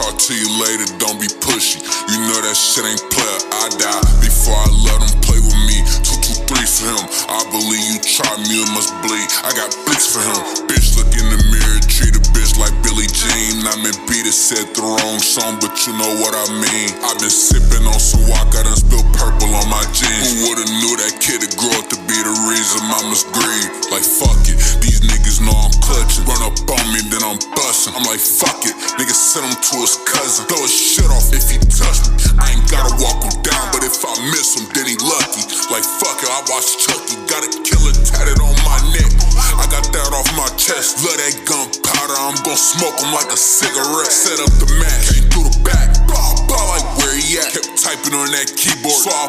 talk to you later, don't be pushy. You know that shit ain't player, I die before I let him play with me. 223 for him, I believe you try me, it must bleed. I got blicks for him. Bitch, look in the mirror, treat a bitch like Billie Jean. I meant beat it, said the wrong song, but you know what I mean. I been sipping on some walk, I done spilled purple on my jeans. Who would've knew that kid would grow up to be the reason mama's grieve? Like fuck it, these niggas know I'm clutching. Run up on me, then I'm bustin'. I'm like fuck it, niggas send him to his cousin. Throw his shit off if he touch me. I ain't gotta walk him down, but if I miss him, then he lucky. Like fuck it, I watch Chucky, got a killer tatted on my neck. I got that off my chest, love that gunpowder, I'm gon' smoke him like a cigarette. Set up the match, came through the back, blah blah like where he at. Kept typing on that keyboard, so I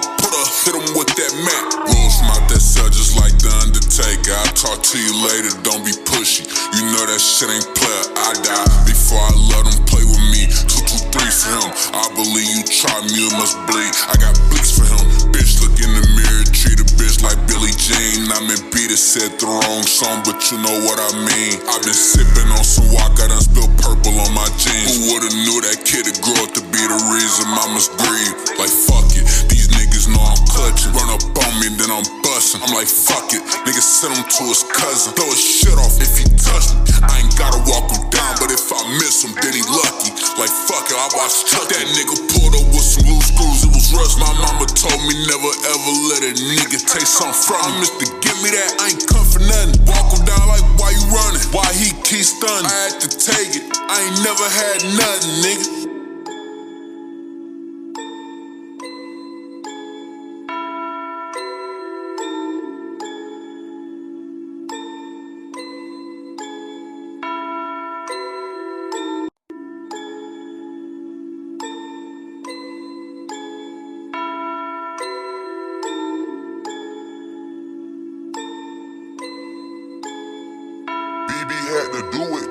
hit him with that Mac. Rolls from out that cell just like the Undertaker. I'll talk to you later, don't be pushy. You know that shit ain't player, I die before I let him play with me. 223 for him, I believe you try me, it must bleed. I got blicks for him. Bitch, look in the mirror, treat a bitch like Billie Jean. I meant beat it, said the wrong song, but you know what I mean. I been sipping on some walk, I done spilled purple on my jeans. Who would've knew that kid would grow up to be the reason mama's grieve? Like fuck it, these niggas know I'm clutching. Run up on me, then I'm bustin'. I'm like fuck it, niggas send him to his cousin. Throw his shit off if he touch me. I ain't gotta walk him down, but if I miss him, then he lucky. Like fuck it, I watch Chuck. That nigga pulled up with some loose screws, it was rust. My mama told me never ever let a nigga take something from me. Mister, give me that, I ain't come for nothing. Walk him down like why you running? Why he keep stunning? I had to take it, I ain't never had nothing, nigga. BB had to do it.